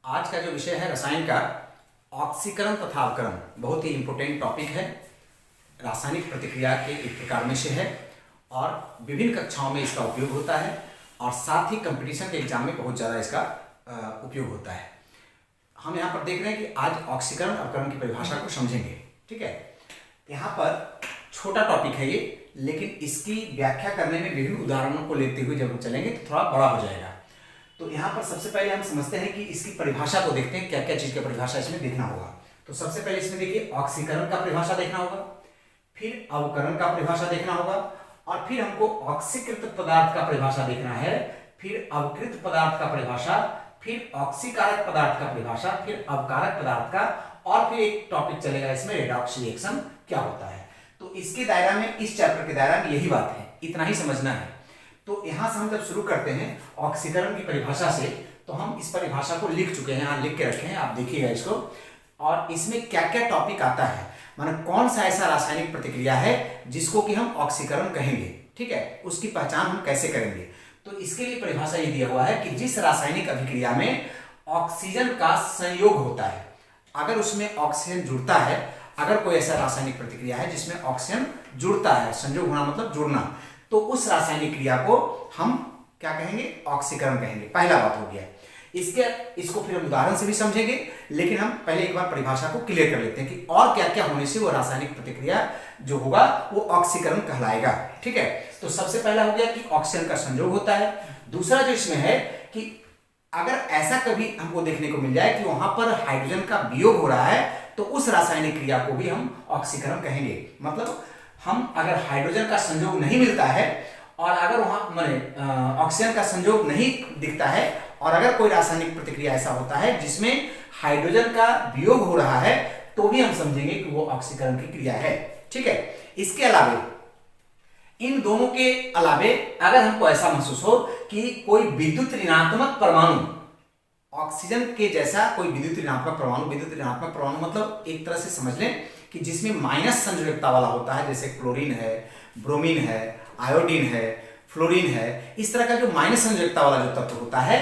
आज का जो विषय है रसायन का ऑक्सीकरण तथा अवकरण बहुत ही इम्पोर्टेंट टॉपिक है। रासायनिक प्रतिक्रिया के एक प्रकार में से है और विभिन्न कक्षाओं में इसका उपयोग होता है और साथ ही कंपटीशन के एग्जाम में बहुत ज़्यादा इसका उपयोग होता है। हम यहाँ पर देख रहे हैं कि आज ऑक्सीकरण अवकरण की परिभाषा को समझेंगे। ठीक है, यहाँ पर छोटा टॉपिक है ये, लेकिन इसकी व्याख्या करने में विभिन्न उदाहरणों को लेते हुए जब हम चलेंगे तो थोड़ा बड़ा हो जाएगा। तो यहाँ पर सबसे पहले हम समझते हैं कि इसकी परिभाषा को देखते हैं, क्या क्या चीज की परिभाषा इसमें देखना होगा। तो सबसे पहले इसमें देखिए ऑक्सीकरण का परिभाषा देखना होगा, फिर अवकरण का परिभाषा देखना होगा और फिर हमको ऑक्सीकृत पदार्थ का परिभाषा देखना है, फिर अवकृत पदार्थ का परिभाषा, फिर ऑक्सीकारक पदार्थ का परिभाषा, फिर अवकारक पदार्थ का, और फिर एक टॉपिक चलेगा इसमें रेडॉक्स रिएक्शन क्या होता है। तो इसके दायरा में, इस चैप्टर के दायरा में यही बात है, इतना ही समझना है। तो यहां से हम जब शुरू करते हैं ऑक्सीकरण की परिभाषा से, तो हम इस परिभाषा को लिख चुके हैं, यहां लिख के रखे हैं, आप देखिएगा इसको। और इसमें क्या क्या टॉपिक आता है, माने कौन सा ऐसा रासायनिक प्रतिक्रिया है जिसको कि हम ऑक्सीकरण कहेंगे। ठीक है, उसकी पहचान हम कैसे करेंगे। तो इसके लिए परिभाषा ये दिया हुआ है कि जिस रासायनिक अभिक्रिया में ऑक्सीजन का संयोग होता है, अगर उसमें ऑक्सीजन जुड़ता है, अगर कोई ऐसा रासायनिक प्रतिक्रिया है जिसमें ऑक्सीजन जुड़ता है, संयोग होना मतलब जुड़ना, तो उस रासायनिक क्रिया को हम क्या कहेंगे, ऑक्सीकरण कहेंगे। पहला बात हो गया। इसको फिर हम उदाहरण से भी समझेंगे, लेकिन हम पहले एक बार परिभाषा को क्लियर कर लेते हैं कि और क्या क्या होने से वो रासायनिक प्रतिक्रिया जो होगा वो ऑक्सीकरण कहलाएगा। ठीक है, तो सबसे पहला हो गया कि ऑक्सीजन का संयोग होता है। दूसरा जो इसमें है कि अगर ऐसा कभी हमको देखने को मिल जाए कि वहां पर हाइड्रोजन का वियोग हो रहा है, तो उस रासायनिक क्रिया को भी हम ऑक्सीकरण कहेंगे। मतलब हम अगर हाइड्रोजन का संयोग नहीं मिलता है और अगर वहां माने ऑक्सीजन का संयोग नहीं दिखता है और अगर कोई रासायनिक प्रतिक्रिया ऐसा होता है जिसमें हाइड्रोजन का वियोग हो रहा है, तो भी हम समझेंगे कि वो ऑक्सीकरण की क्रिया है। ठीक है, इसके अलावे, इन दोनों के अलावे अगर हमको ऐसा महसूस हो कि कोई विद्युत ऋणात्मक परमाणु, ऑक्सीजन के जैसा कोई विद्युत ऋणात्मक परमाणु, विद्युत ऋणात्मक परमाणु मतलब एक तरह से समझ लें कि जिसमें माइनस संयोजकता वाला होता है, जैसे क्लोरीन है, ब्रोमीन है, आयोडीन है, फ्लोरीन है, इस तरह का जो माइनस संयोजकता वाला जो तत्व होता है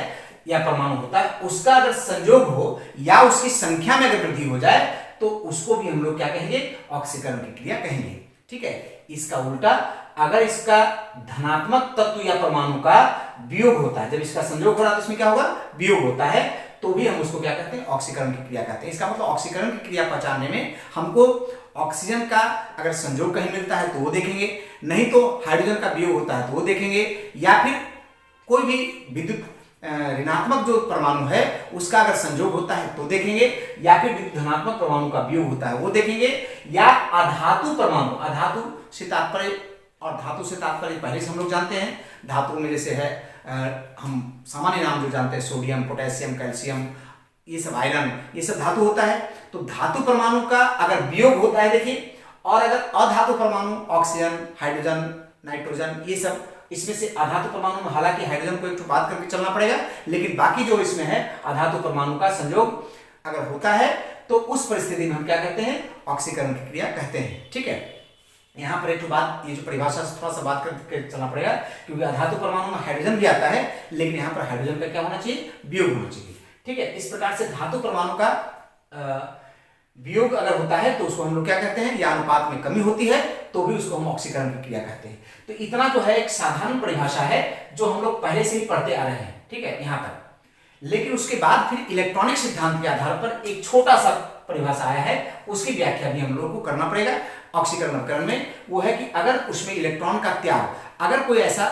या परमाणु होता है, उसका अगर संयोग हो या उसकी संख्या में अगर वृद्धि हो जाए, तो उसको भी हम लोग क्या कहेंगे, ऑक्सीकरण की क्रिया कहेंगे। ठीक है, इसका उल्टा अगर इसका धनात्मक तत्व या परमाणु का वियोग होता है, जब इसका संयोग हो रहा है तो इसमें क्या होगा, वियोग होता है, तो भी हम उसको क्या कहते हैं, ऑक्सीकरण की क्रिया कहते हैं। इसका मतलब ऑक्सीकरण की क्रिया पहचानने में हमको ऑक्सीजन का अगर संयोग कहीं मिलता है तो वो देखेंगे, नहीं तो हाइड्रोजन का वियोग होता है तो वो देखेंगे, या फिर कोई भी विद्युत ऋणात्मक जो परमाणु है उसका अगर संयोग होता है तो देखेंगे, या फिर धनात्मक परमाणु का वियोग होता है वो देखेंगे, या अधातु परमाणु, अधातु से तात्पर्य और धातु से तात्पर्य पहले से हम लोग जानते हैं, धातु में जैसे है हम सामान्य नाम जो जानते हैं, सोडियम, पोटेशियम, कैल्शियम, ये सब आयरन, ये सब धातु होता है। तो धातु परमाणु का अगर वियोग होता है देखिए, और अगर अधातु परमाणु, ऑक्सीजन, हाइड्रोजन, नाइट्रोजन, ये सब, इसमें से अधातु परमाणु में हालांकि हाइड्रोजन को एक ठो बात करके चलना पड़ेगा, लेकिन बाकी जो इसमें है अधातु परमाणु का संयोग अगर होता है, तो उस परिस्थिति में हम क्या कहते हैं, ऑक्सीकरण की क्रिया कहते हैं। ठीक है, यहाँ पर एक बात, ये जो परिभाषा से थोड़ा सा बात करके चलना पड़ेगा, क्योंकि अधातु परमाणु में हाइड्रोजन भी आता है, लेकिन यहाँ पर हाइड्रोजन का क्या होना चाहिए, वियोग होना चाहिए। ठीक है, इस प्रकार से धातु परमाणु का वियोग अगर होता है तो उसको हम लोग क्या कहते हैं, या अनुपात में कमी होती है तो भी उसको हम ऑक्सीकरण की क्रिया कहते हैं। तो इतना जो है एक साधारण परिभाषा है जो हम लोग पहले से ही पढ़ते आ रहे हैं। ठीक है, यहाँ तक। लेकिन उसके बाद फिर इलेक्ट्रॉनिक सिद्धांत के आधार पर एक छोटा सा परिभाषा आया है, उसकी व्याख्या भी हम लोग को करना पड़ेगा ऑक्सीकरण अवकरण में। वो है कि अगर उसमें इलेक्ट्रॉन का त्याग, अगर कोई ऐसा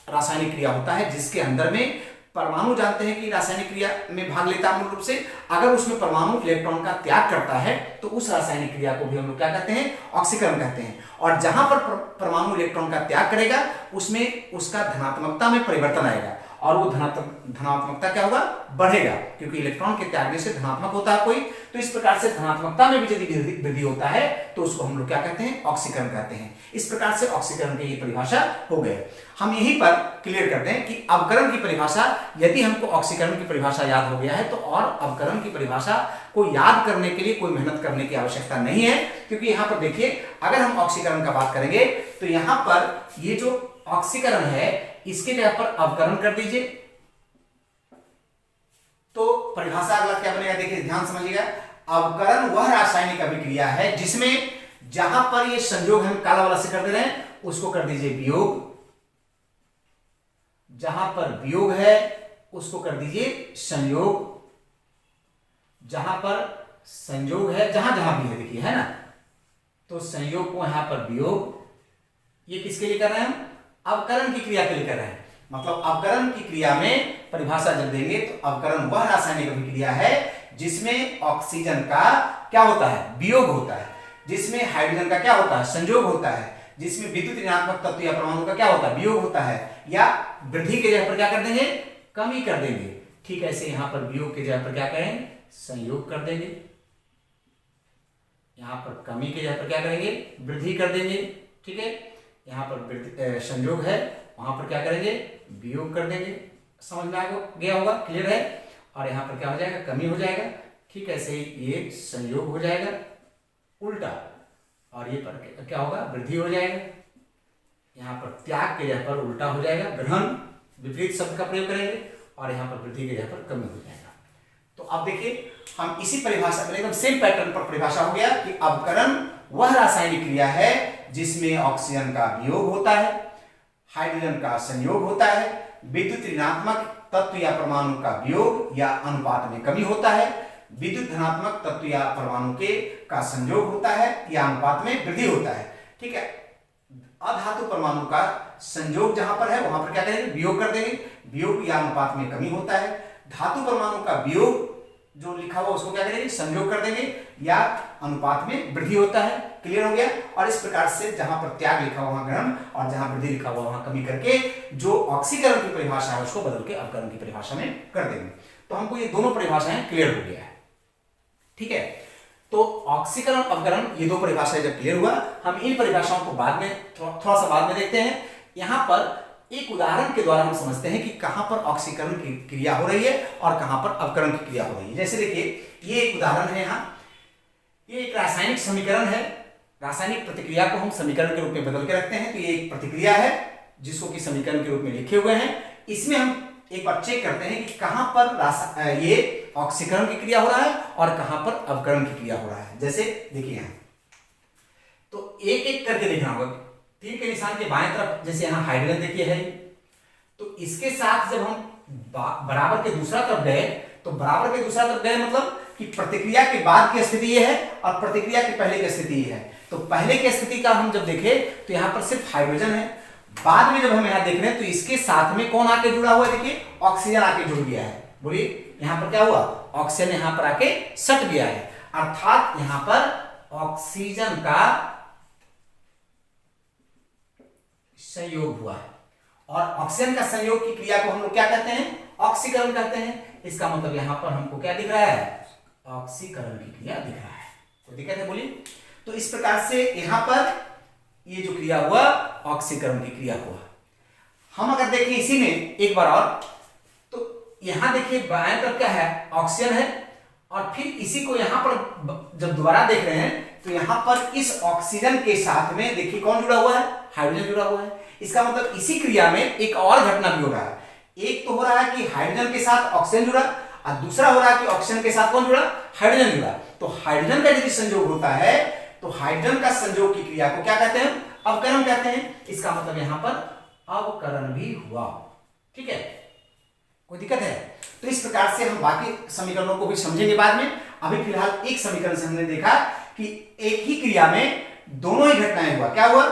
रासायनिक क्रिया होता है जिसके अंदर में परमाणु, जानते हैं कि रासायनिक क्रिया में भाग लेता है मूल रूप से, अगर उसमें परमाणु इलेक्ट्रॉन का त्याग करता है तो उस रासायनिक क्रिया को भी हम लोग क्या कहते हैं, ऑक्सीकरण कहते हैं। और जहां पर परमाणु इलेक्ट्रॉन का त्याग करेगा उसमें उसका धनात्मकता में परिवर्तन आएगा, और वो धनात्मकता क्या होगा, बढ़ेगा, क्योंकि इलेक्ट्रॉन के त्यागने से धनात्मक होता है कोई, तो इस प्रकार से धनात्मकता में भी यदि वृद्धि होता है तो उसको हम लोग क्या कहते हैं, ऑक्सीकरण कहते हैं। इस प्रकार से ऑक्सीकरण की ये परिभाषा हो गए। हम यहीं पर क्लियर करते हैं कि अवकरण की परिभाषा, यदि हमको ऑक्सीकरण की परिभाषा याद हो गया है तो और अवकरण की परिभाषा को याद करने के लिए कोई मेहनत करने की आवश्यकता नहीं है, क्योंकि यहाँ पर देखिए, अगर हम ऑक्सीकरण का बात करेंगे तो यहाँ पर ये जो ऑक्सीकरण है इसके जगह पर अवकरण कर दीजिए, तो परिभाषा अगला क्या बनेगा, देखिए ध्यान समझिएगा। अवकरण वह रासायनिक अभिक्रिया है जिसमें जहां पर ये संयोग हम काला वाला से कर दे रहे हैं उसको कर दीजिए वियोग, जहां पर वियोग है उसको कर दीजिए संयोग, जहां पर संयोग है जहां जहां भी है देखिए है ना, तो संयोग को यहां पर वियोग। ये किसके लिए कर रहे हैं हम, अवकरण की क्रिया के लिए कर रहे हैं। मतलब अवकरण की क्रिया में परिभाषा जब देंगे तो अवकरण वह रासायनिक अभिक्रिया है जिसमें ऑक्सीजन का क्या होता है, वियोग होता है, जिसमें हाइड्रोजन का क्या होता है, संयोग होता है, जिसमें विद्युत ऋणात्मक तत्व या परमाणु का क्या होता है, वियोग होता है, या वृद्धि के जगह पर क्या कर देंगे, कमी कर देंगे। ठीक है, ऐसे यहां पर वियोग के जगह पर क्या करेंगे, संयोग कर देंगे, यहां पर कमी के जगह पर क्या करेंगे, वृद्धि कर देंगे। ठीक है, यहां पर संयोग है वहां पर क्या करेंगे, वियोग कर देंगे। समझ में आ गया होगा, क्लियर है। और यहां पर क्या हो जाएगा, कमी हो जाएगा। ठीक है, ऐसे ही ये संयोग हो जाएगा उल्टा, और ये पर क्या होगा, वृद्धि हो जाएगा। यहां पर त्याग के जगह पर उल्टा हो जाएगा, ग्रहण विपरीत शब्द का प्रयोग करेंगे, और यहां पर वृद्धि के जगह पर कमी हो जाएगा। तो अब देखिए हम इसी परिभाषा में एकदम सेम पैटर्न पर परिभाषा हो गया कि अवकरण वह रासायनिक क्रिया है जिसमें ऑक्सीजन का वियोग होता है, हाइड्रोजन का संयोग होता है, विद्युत ऋणात्मक तत्व या परमाणु का वियोग या अनुपात में कमी होता है, विद्युत धनात्मक तत्व या परमाणु के का संयोग होता है या अनुपात में वृद्धि होता है। ठीक है, अधातु परमाणु का संयोग जहां पर है वहां पर क्या करेंगे, वियोग कर देंगे, वियोग या अनुपात में कमी होता है। धातु परमाणु का वियोग जो लिखा हुआ उसको क्या करेंगे, संयोग कर देंगे, या अनुपात में वृद्धि होता है। क्लियर हो गया। और इस प्रकार से जहां पर त्याग लिखा हुआ वहां ग्रहण और जहां वृद्धि लिखा हुआ वहां कमी करके जो ऑक्सीकरण की परिभाषा है उसको बदल के अवकरण की परिभाषा में कर देंगे। तो हमको ये दोनों परिभाषाएं क्लियर हो गया है। ठीक है, तो ऑक्सीकरण अवकरण ये दो परिभाषाएं जब क्लियर हुआ, हम इन परिभाषाओं को बाद में थोड़ा सा बाद में देखते हैं। यहां पर एक उदाहरण के द्वारा हम समझते हैं कि कहां पर ऑक्सीकरण की क्रिया हो रही है और कहां पर अवकरण की क्रिया हो रही है। जैसे देखिए ये एक उदाहरण है, यहाँ ये एक रासायनिक समीकरण है, रासायनिक प्रतिक्रिया को हम समीकरण के रूप में बदल के रखते हैं। तो ये एक प्रतिक्रिया है जिसको कि समीकरण के रूप में लिखे हुए हैं। इसमें हम एक बार चेक करते हैं कि कहां पर ये ऑक्सीकरण की क्रिया हो रहा है और कहां पर अवकरण की क्रिया हो रहा है। जैसे देखिए यहाँ तो एक एक करके देखना होगा। तीर के निशान के बाएं तरफ जैसे यहाँ हाइड्रोजन देखिए है, तो इसके साथ जब हम बराबर के दूसरा तरफ गए तो बराबर के दूसरा तरफ गए मतलब कि प्रतिक्रिया के बाद की स्थिति ये है और प्रतिक्रिया के पहले की स्थिति ये है। तो पहले की स्थिति का हम जब देखें तो यहाँ पर सिर्फ हाइड्रोजन है, बाद में जब हम यहाँ देख रहे हैं तो इसके साथ में कौन आके जुड़ा हुआ है, देखिए ऑक्सीजन आके जुड़ गया है। बोलिए यहाँ पर क्या हुआ, ऑक्सीजन यहाँ पर आके सट गया है, अर्थात यहाँ पर ऑक्सीजन का संयोग हुआ है। और ऑक्सीजन का संयोग की क्रिया को हम लोग क्या कहते हैं, ऑक्सीकरण कहते हैं। इसका मतलब यहां पर हमको क्या दिख रहा है, ऑक्सीकरण की क्रिया दिख रहा है। कोई दिक्कत है बोलिए। तो इस प्रकार से यहां पर ये जो क्रिया हुआ ऑक्सीकरण की क्रिया हुआ। हम अगर देखें इसी में एक बार और, तो यहां देखिए बाएं तरफ क्या है, ऑक्सीजन है, और फिर इसी को यहां पर जब दोबारा देख रहे हैं तो यहां पर इस ऑक्सीजन के साथ में देखिए कौन जुड़ा हुआ है, हाइड्रोजन जुड़ा हुआ है। इसका मतलब इसी क्रिया में एक और घटना भी हो रहा है। एक तो हो रहा है कि हाइड्रोजन के साथ ऑक्सीजन जुड़ा और दूसरा हो रहा है कि ऑक्सीजन के साथ कौन जुड़ा, हाइड्रोजन जुड़ा। तो हाइड्रोजन का यदि संयोग होता है तो हाइड्रोजन का संयोग की क्रिया को क्या कहते हैं, अवकरण कहते हैं। इसका मतलब यहां पर अवकरण भी हुआ। ठीक है, कोई दिक्कत है। तो इस प्रकार से हम बाकी समीकरणों को भी समझेंगे बाद में। अभी फिलहाल एक समीकरण से हमने देखा कि एक ही क्रिया में दोनों ही घटनाएं हुआ। क्या हुआ,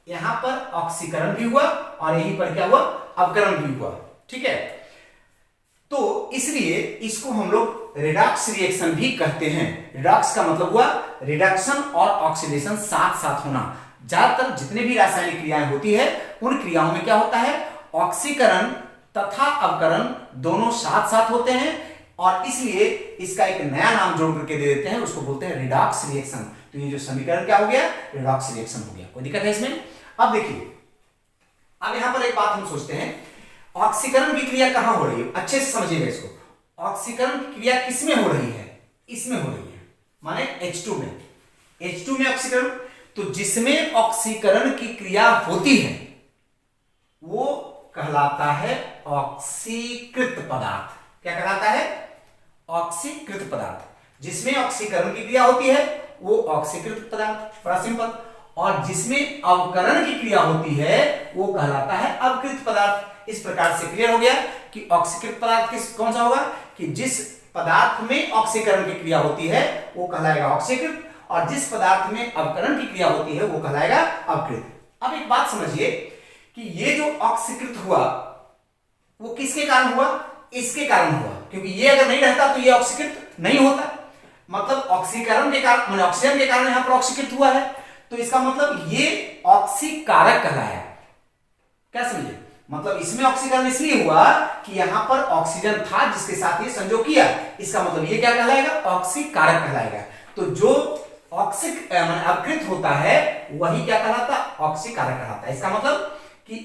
यहां पर ऑक्सीकरण भी हुआ और यहीं पर क्या हुआ, अवकरण भी हुआ। ठीक है, तो इसलिए इसको हम लोग रिडॉक्स रिएक्शन भी कहते हैं। रिडॉक्स का मतलब हुआ रिडक्शन और ऑक्सीडेशन साथ साथ होना। ज्यादातर जितने भी रासायनिक क्रियाएं होती है उन क्रियाओं में क्या होता है, ऑक्सीकरण तथा अवकरण दोनों साथ साथ होते हैं, और इसलिए इसका एक नया नाम जोड़ करके दे देते हैं, उसको बोलते हैं रिडॉक्स रिएक्शन। तो ये जो समीकरण क्या हो गया, रिडॉक्स रिएक्शन हो गया। कोई दिक्कत है इसमें। अब देखिए, अब यहां पर एक बात हम सोचते हैं, ऑक्सीकरण की क्रिया कहां हो रही है, अच्छे से समझिएगा इसको। ऑक्सीकरण की क्रिया किसमें हो रही है, इसमें हो रही है, माने H2 में। H2 में ऑक्सीकरण, तो जिसमें ऑक्सीकरण की क्रिया होती है वो कहलाता है ऑक्सीकृत पदार्थ। क्या कहलाता है, ऑक्सीकृत पदार्थ, जिसमें ऑक्सीकरण की क्रिया होती है वो ऑक्सीकृत पदार्थ, बड़ा सिंपल। और जिसमें अवकरण की क्रिया होती है वो कहलाता है अवकृत पदार्थ। इस प्रकार से क्लियर हो गया कि ऑक्सीकृत पदार्थ कौन सा होगा, कि जिस पदार्थ में ऑक्सीकरण की क्रिया होती है वो कहलाएगा ऑक्सीकृत, और जिस पदार्थ में अवकरण की क्रिया होती है वो कहलाएगा अवकृत। अब एक बात समझिए कि ये जो ऑक्सीकृत हुआ वो किसके कारण हुआ, इसके कारण हुआ, क्योंकि ये अगर नहीं रहता तो ये ऑक्सीकृत नहीं होता। मतलब ऑक्सीकरण के कारण, मतलब ऑक्सीजन के कारण यहां पर ऑक्सीकृत हुआ है, तो इसका मतलब ये ऑक्सीकारक कहलाया। क्या समझे, मतलब इसमें ऑक्सीकरण इसलिए हुआ कि यहां पर ऑक्सीजन था जिसके साथ ये संयोग किया, इसका मतलब ये क्या कहलाएगा, ऑक्सीकारक कहलाएगा। तो जो अवकृत होता है वही क्या कहलाता, ऑक्सीकारक कहलाता है। इसका मतलब कि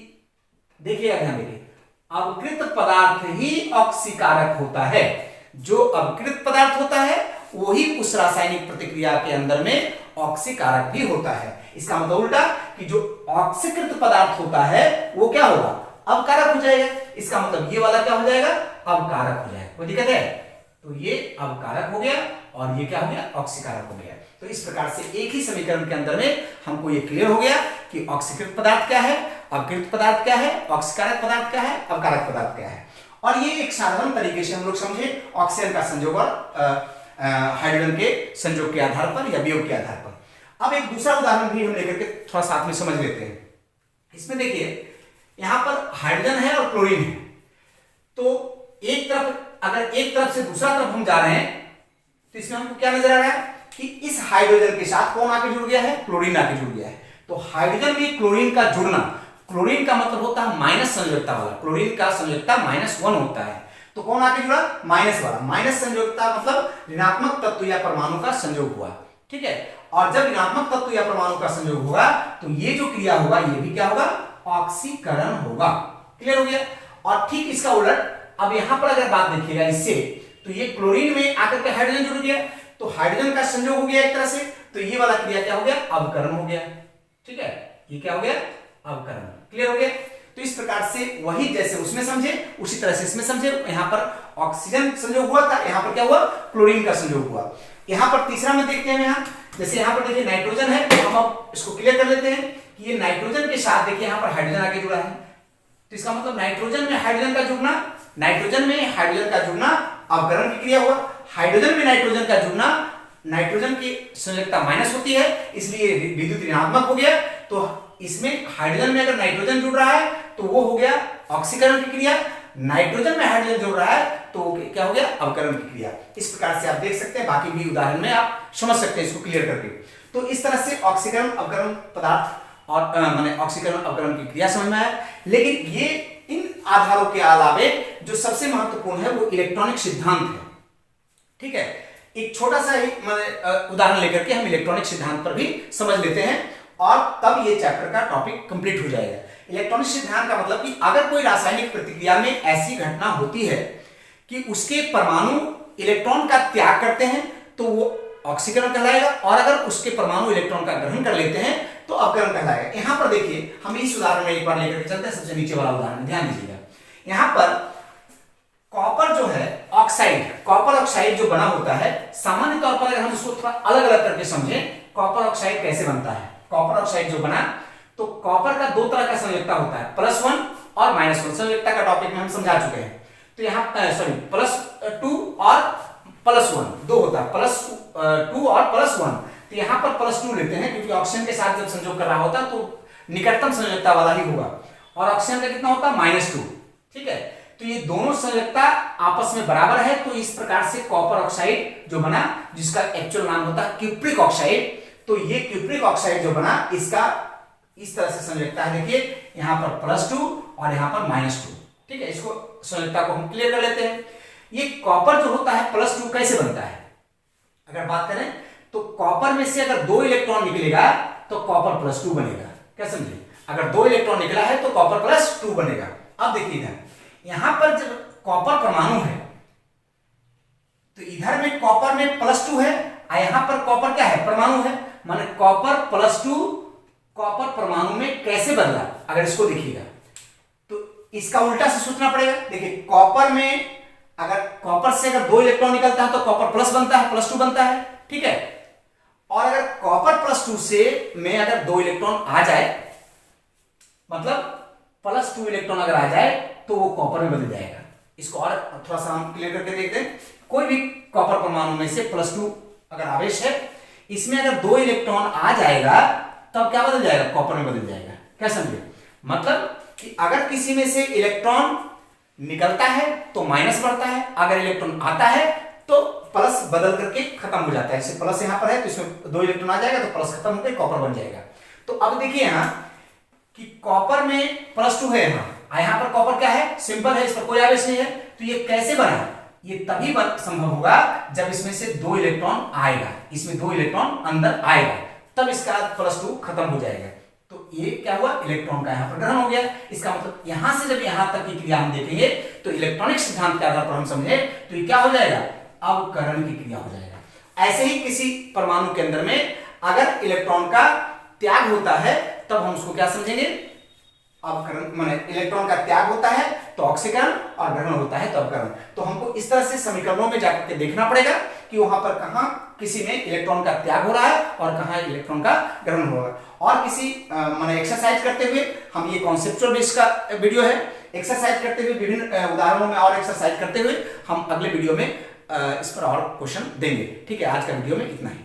देखिए ध्यान देखिए, अवकृत पदार्थ ही ऑक्सीकारक होता है। जो अवकृत पदार्थ होता है वही उस रासायनिक प्रतिक्रिया के अंदर में ऑक्सीकारक भी होता है। इसका मतलब उल्टा कि जो ऑक्सीकृत पदार्थ होता है वो क्या होगा, अवकारक हो जाएगा। इसका मतलब ये वाला क्या हो जाएगा, अवकारक हो जाएगा। कोई दिक्कत है, तो ये अवकारक हो गया और ये क्या हो गया, ऑक्सीकारक हो गया। तो इस प्रकार से एक ही समीकरण के अंदर में हमको ये क्लियर हो गया कि ऑक्सीकृत पदार्थ क्या है, अवकृत पदार्थ क्या है, ऑक्सीकारक पदार्थ क्या है, अवकारक पदार्थ क्या है। और ये एक साधारण तरीके से हम लोग समझे ऑक्सीजन का संयोग और हाइड्रोजन के संयोग के आधार पर या वियोग के आधार पर। अब एक दूसरा उदाहरण भी हम लेकर के थोड़ा साथ में समझ लेते हैं। इसमें देखिए यहां पर हाइड्रोजन है और क्लोरीन है, तो एक तरफ अगर एक तरफ से दूसरा तरफ हम जा रहे हैं तो इसमें हमको क्या नजर आ रहा है कि इस हाइड्रोजन के साथ कौन आके जुड़ गया है, क्लोरीन आके जुड़ गया है। तो हाइड्रोजन में क्लोरीन का जुड़ना, क्लोरीन का मतलब होता है माइनस संयोजकता वाला, क्लोरीन का संयोजकता -1 होता है। तो कौन आके जुड़ा, माइनस वाला। माइनस संयोजकता मतलब ऋणात्मक तत्व या परमाणु का संयोग हुआ, ठीक है। और जब ऋणात्मक तत्व या परमाणु का संयोग होगा तो ये जो क्रिया होगा ये भी क्या होगा, ऑक्सीकरण होगा। क्लियर हो गया। और ठीक इसका उलट अब यहां पर अगर बात देखिएगा इससे, तो ये क्लोरीन में आकर के हाइड्रोजन जुड़ गया, तो हाइड्रोजन का संयोग हो गया एक तरह से, तो ये वाला क्रिया क्या हो गया, अवकरण हो गया। ठीक है, ये क्या हो गया, अवकरण। क्लियर हो गया। तो इस प्रकार से वही जैसे उसमें समझे उसी तरह से इसमें समझे। यहां पर ऑक्सीजन संयोग हुआ था, यहां पर क्या हुआ, क्लोरीन का संयोग हुआ। यहां पर तीसरा में देखते हैं, यहां जैसे यहां पर देखिए नाइट्रोजन है, तो हम अब इसको क्लियर कर लेते हैं कि ये नाइट्रोजन के साथ देखिए यहां पर हाइड्रोजन आगे जुड़ा है, तो इसका मतलब नाइट्रोजन में हाइड्रोजन का जुड़ना, नाइट्रोजन में हाइड्रोजन का जुड़ना अवकरण की क्रिया हुआ। हाइड्रोजन में नाइट्रोजन का जुड़ना, नाइट्रोजन की संयोजकता माइनस होती है इसलिए विद्युत ऋणात्मक हो गया। तो इसमें हाइड्रोजन में अगर नाइट्रोजन जुड़ रहा है तो वो हो गया ऑक्सीकरण की क्रिया, नाइट्रोजन में हाइड्रोजन जुड़ रहा है तो क्या हो गया, अवकरण की क्रिया। इस प्रकार से आप देख सकते हैं, बाकी भी उदाहरण में आप समझ सकते हैं इसको क्लियर करके। तो इस तरह से ऑक्सीकरण अवकरण पदार्थ और माने ऑक्सीकरण अवकरण की क्रिया समझ में आया। लेकिन ये इन आधारों के अलावे जो सबसे महत्वपूर्ण है वो इलेक्ट्रॉनिक सिद्धांत है। ठीक है, एक छोटा सा ही उदाहरण लेकर के हम इलेक्ट्रॉनिक सिद्धांत पर भी समझ लेते हैं और तब ये चैप्टर का टॉपिक कंप्लीट हो जाएगा। इलेक्ट्रॉनिक सिद्धांत का मतलब कि अगर कोई रासायनिक प्रतिक्रिया में ऐसी घटना होती है कि उसके परमाणु इलेक्ट्रॉन का त्याग करते हैं तो वो ऑक्सीकरण कहलाएगा, और अगर उसके परमाणु इलेक्ट्रॉन का ग्रहण कर लेते हैं तो अवकरण कहलाएगा। यहां पर देखिए हम इस उदाहरण में एक बार लेकर के चलते हैं, सबसे नीचे वाला उदाहरण ध्यान दीजिएगा। यहां पर कॉपर जो है ऑक्साइड, कॉपर ऑक्साइड जो बना होता है, सामान्य तौर पर अगर हम इसको थोड़ा अलग अलग करके समझें, कॉपर ऑक्साइड कैसे बनता है। कॉपर ऑक्साइड जो बना तो कॉपर का दो तरह का संयोजकता होता है, +1 और -1। संयोजकता का टॉपिक में हम समझा चुके हैं। तो यहाँ +2 और +1 दो होता है, +2 और +1। तो यहाँ पर +2 लेते हैं क्योंकि ऑक्सीजन के साथ जब संयोग कर रहा होता है तो निकटतम संयोजकता वाला ही होगा, और ऑक्सीजन का कितना होता है, -2। ठीक है, तो ये दोनों संयोजकता आपस में बराबर है। तो इस प्रकार से कॉपर ऑक्साइड जो बना, जिसका एक्चुअल नाम होता है क्यूप्रिक ऑक्साइड, तो ये क्यूप्रिक ऑक्साइड जो बना इसका इस तरह से संयोजकता है। देखिए यहां पर +2 और यहां पर -2। ठीक है, इसको संयोजकता को हम क्लियर कर लेते हैं। ये कॉपर जो होता है +2 कैसे बनता है, अगर बात करें तो कॉपर में से अगर 2 इलेक्ट्रॉन निकलेगा तो कॉपर +2 बनेगा। क्या समझे, अगर 2 इलेक्ट्रॉन निकला है तो कॉपर +2 बनेगा। अब देखिए इधर यहां पर जब कॉपर परमाणु है तो इधर में कॉपर में +2 है और यहां पर कॉपर क्या है, परमाणु है। माने कॉपर +2 कॉपर परमाणु में कैसे बदला, अगर इसको देखिएगा तो इसका उल्टा से सोचना पड़ेगा। देखिए कॉपर में अगर कॉपर से अगर 2 इलेक्ट्रॉन निकलता है तो कॉपर प्लस बनता है, +2 बनता है, ठीक है। और अगर कॉपर +2 से में अगर 2 इलेक्ट्रॉन आ जाए, मतलब +2 इलेक्ट्रॉन अगर आ जाए तो वो कॉपर में बदल जाएगा। इसको और थोड़ा सा हम क्लियर करके देखते हैं। कोई भी कॉपर परमाणु में से +2 अगर आवेश है, इसमें अगर 2 इलेक्ट्रॉन आ जाएगा तब क्या बदल जाएगा, कॉपर में बदल जाएगा। क्या समझे, मतलब कि अगर किसी में से इलेक्ट्रॉन निकलता है तो माइनस बढ़ता है, अगर इलेक्ट्रॉन आता है तो प्लस बदल करके खत्म हो जाता है। जैसे प्लस यहां पर है तो इसमें 2 इलेक्ट्रॉन आ जाएगा तो प्लस खत्म होकर कॉपर बन जाएगा। तो अब देखिए यहां कि कॉपर में +2 है, यहां पर कॉपर क्या है, सिंपल है, इस पर कोई आवेश नहीं है। तो ये कैसे बना, ये तभी संभव होगा जब इसमें से 2 इलेक्ट्रॉन आएगा, इसमें 2 इलेक्ट्रॉन अंदर आएगा, तब इसका +2 खत्म हो जाएगा। तो ये क्या हुआ, इलेक्ट्रॉन का यहां पर ग्रहण हो गया। इसका मतलब यहां से जब यहां तक की क्रिया हम देखेंगे तो इलेक्ट्रॉनिक सिद्धांत के आधार पर हम समझे तो ये क्या हो जाएगा, अवकरण की क्रिया हो जाएगा। ऐसे ही किसी परमाणु के अंदर में अगर इलेक्ट्रॉन का त्याग होता है तब हम उसको क्या समझेंगे, अवकरण। माने इलेक्ट्रॉन का त्याग होता है तो ऑक्सीकरण और ग्रहण होता है तो अवकरण। तो हमको इस तरह से समीकरणों में जाकर के देखना पड़ेगा कि वहां पर कहां किसी में इलेक्ट्रॉन का त्याग हो रहा है और कहां इलेक्ट्रॉन का ग्रहण हो रहा है। और किसी माने एक्सरसाइज करते हुए, हम ये कॉन्सेप्चुअल बेस का वीडियो है, एक्सरसाइज करते हुए विभिन्न उदाहरणों में और एक्सरसाइज करते हुए हम अगले वीडियो में इस पर और क्वेश्चन देंगे। ठीक है, आज का वीडियो में इतना ही।